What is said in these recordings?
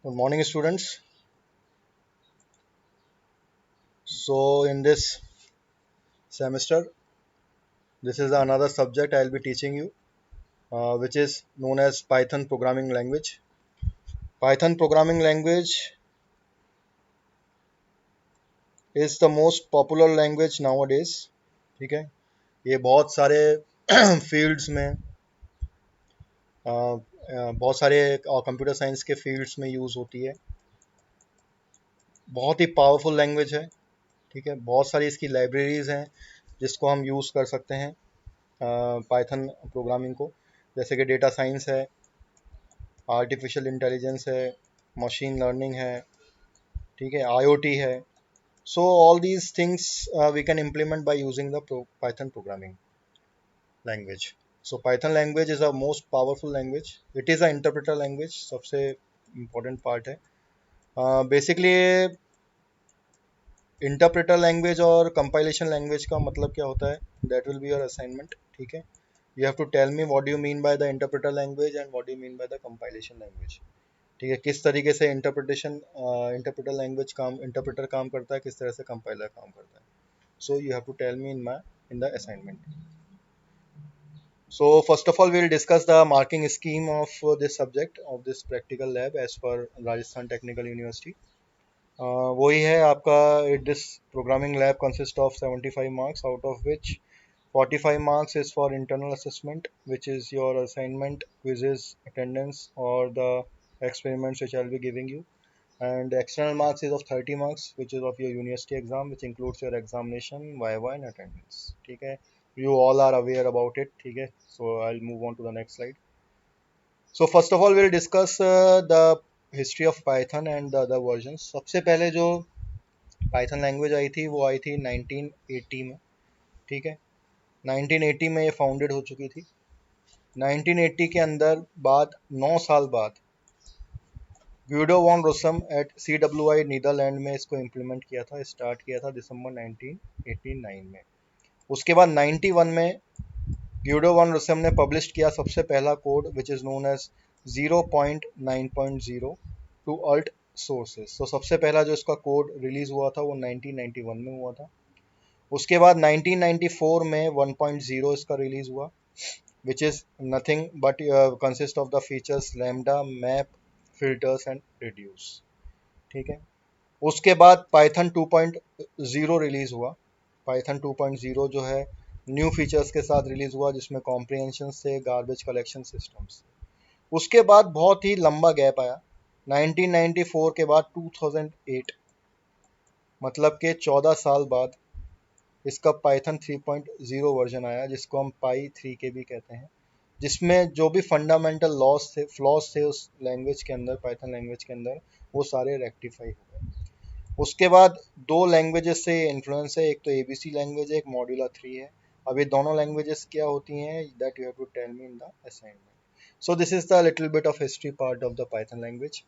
Good morning, students. So, in this semester, this is another subject I'll be teaching you, which is known as Python programming language. Python programming language is the most popular language nowadays. ठीक है, ये बहुत सारे fields में बहुत सारे computer science के fields में यूज़ होती है. बहुत ही पावरफुल लैंग्वेज है. ठीक है, बहुत सारी इसकी लाइब्रेरीज हैं जिसको हम यूज़ कर सकते हैं पाइथन प्रोग्रामिंग को, जैसे कि डेटा साइंस है, आर्टिफिशियल इंटेलिजेंस है, मशीन लर्निंग है, ठीक है, आईओटी है. So all these things we can implement by using the Python programming language. So Python language is a most powerful language. It is a interpreter language, सबसे important part है. Basically interpreter language और compilation language का मतलब क्या होता है, that will be your assignment. ठीक है, you have to tell me what do you mean by the interpreter language and what do you mean by the compilation language. ठीक है, किस तरीके से इंटरप्रेटर लैंग्वेज काम इंटरप्रेटर काम करता है, किस तरह से कंपाइलर काम करता है. So you have to tell me in the assignment. So first of all we will discuss the marking scheme of this subject of this practical lab as per Rajasthan technical university. वही है आपका. This programming lab consist of 75 marks, out of which 45 marks is for internal assessment, which is your assignment, quizzes, attendance, or the experiments which I'll be giving you. And the external marks is of 30 marks, which is of your university exam, which includes your examination, viva, and attendance. Okay, you all are aware about it. Okay, so I'll move on to the next slide. So first of all, we'll discuss the history of Python and the other versions. सबसे पहले जो Python language I थी वो आई थी 1980 में. ठीक है, 1980 में ये फाउंडेड हो चुकी थी. 1980 के अंदर बाद 9 साल बाद Guido van Rossum at CWI Netherlands में इसको इम्प्लीमेंट किया था, स्टार्ट किया था दिसंबर 1989 में. उसके बाद 91 में ग्यूडो वॉन रोसम ने पब्लिश किया सबसे पहला code which is known as 0.9.0 to alt sources. तो सबसे पहला जो इसका कोड रिलीज हुआ था वो 1991 में हुआ था. उसके बाद 1994 में 1.0 इसका रिलीज हुआ, which is nothing but consist of the features lambda, map, filters and reduce. ठीक है, उसके बाद पाइथन 2.0 रिलीज हुआ. पाइथन 2.0 जो है न्यू फीचर्स के साथ रिलीज हुआ, जिसमें कॉम्प्रिहेंशन से गार्बेज कलेक्शन सिस्टम्स. उसके बाद बहुत ही लंबा गैप आया. 1994 के बाद 2008, मतलब के 14 साल बाद इसका पाइथन 3.0 वर्जन आया, जिसको हम पाई 3 के भी कहते हैं, जिसमें जो भी फंडामेंटल लॉस थे, फ्लॉज थे उस लैंग्वेज के अंदर, पाइथन लैंग्वेज के अंदर, वो सारे रेक्टिफाई हो गए. उसके बाद दो लैंग्वेजेस से इन्फ्लुएंस है, एक तो एबीसी लैंग्वेज है, एक मॉड्यूला 3 है. अब ये दोनों लैंग्वेजेस क्या होती हैं, that you have to tell me in the assignment. So this is the little bit of history part of the Python language.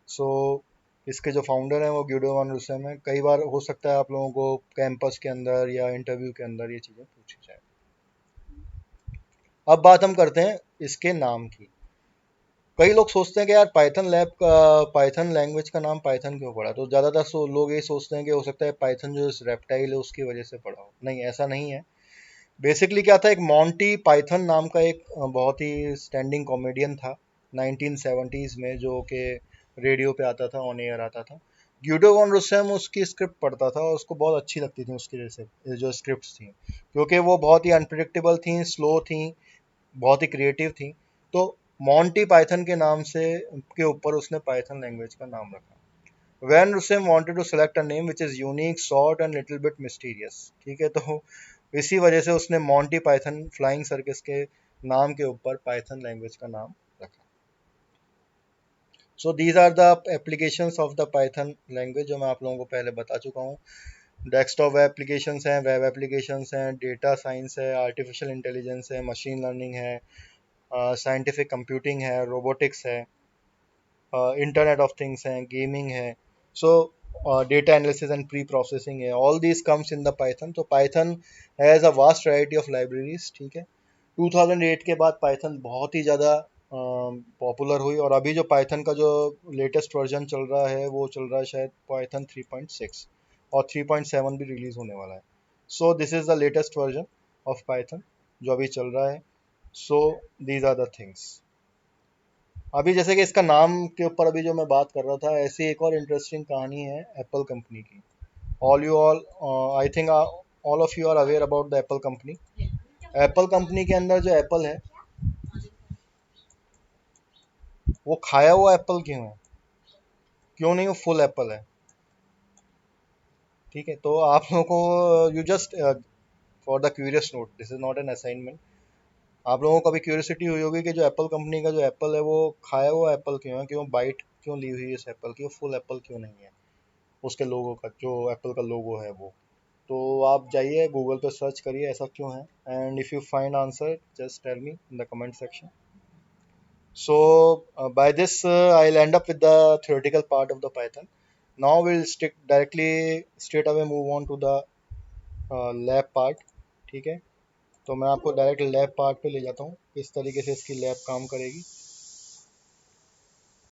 So इसके जो फाउंडर हैं वो ग्यूडो वान रुसेम है. कई बार हो सकता है आप लोगों को कैंपस के अंदर या इंटरव्यू के अंदर ये चीज़ें पूछी जाए. अब बात हम करते हैं इसके नाम की. कई लोग सोचते हैं कि यार पाइथन लैंग्वेज का नाम पाइथन क्यों पड़ा. तो ज़्यादातर लोग ये सोचते हैं कि हो सकता है पाइथन जो इस रेप्टाइल है उसकी वजह से पड़ा हो. नहीं, ऐसा नहीं है. बेसिकली क्या था, एक मॉन्टी पाइथन नाम का एक बहुत ही स्टैंडिंग कॉमेडियन था 1970s में, जो कि रेडियो पे आता था, ऑन एयर आता था. ग्यूडो वॉन रुस्सेम उसकी स्क्रिप्ट पढ़ता था और उसको बहुत अच्छी लगती थी उसकी जैसे जो स्क्रिप्ट्स थी, क्योंकि वो बहुत ही अनप्रिडिक्टेबल थी, स्लो थी, बहुत ही क्रिएटिव थी. तो मॉन्टी पाइथन के नाम से के ऊपर उसने पाइथन लैंग्वेज का नाम रखा. When Rusem wanted to select a name which is unique, short and little bit mysterious. ठीक है, तो इसी वजह से उसने मॉन्टी पाइथन फ्लाइंग सर्कस के नाम के ऊपर पाइथन लैंग्वेज का नाम रखा. So these are the applications of the Python language, जो मैं आप लोगों को पहले बता चुका हूँ. डेस्कटॉप एप्लीकेशंस हैं, वेब एप्लीकेशंस हैं, डेटा साइंस है, आर्टिफिशियल इंटेलिजेंस है, मशीन लर्निंग है, साइंटिफिक कंप्यूटिंग है, रोबोटिक्स है, इंटरनेट ऑफ थिंग्स हैं, गेमिंग है. So data analysis and preprocessing है. All these comes in the Python. तो Python has a vast variety of libraries. ठीक है, 2008 के बाद पाइथन बहुत ही ज़्यादा पॉपुलर हुई, और अभी जो पाइथन का जो लेटेस्ट वर्जन चल रहा है वो चल रहा है शायद पाइथन 3.6, और 3.7 भी रिलीज होने वाला है। So this is the latest version of Python जो अभी चल रहा है। So these are the things. अभी जैसे कि इसका नाम के ऊपर अभी जो मैं बात कर रहा था, ऐसी एक और इंटरेस्टिंग कहानी है एप्पल कंपनी की। All I think all of you are aware about the Apple company. Apple company के अंदर जो एप्पल है वो खाया हुआ एप्पल क्यों है, क्यों नहीं वो फुल एप्पल है? ठीक है, तो आप लोगों को you just for the curious note, this is not an assignment. आप लोगों को अभी क्यूरियोसिटी हुई होगी कि जो एप्पल कंपनी का जो एप्पल है वो खाया हुआ एप्पल क्यों है, क्यों बाइट क्यों ली हुई है इस एप्पल की, वो फुल एप्पल क्यों नहीं है उसके लोगो का, जो एप्पल का लोगो है वो। तो आप जाइए गूगल पे सर्च करिए ऐसा क्यों है, and if you find answer just tell me in the comment section. So by this I'll end up with the theoretical part of the Python. Now we'll stick directly straight away move on to the lab part. ठीक है, तो मैं आपको direct lab part पे ले जाता हूँ, किस तरीके से इसकी लैब काम करेगी.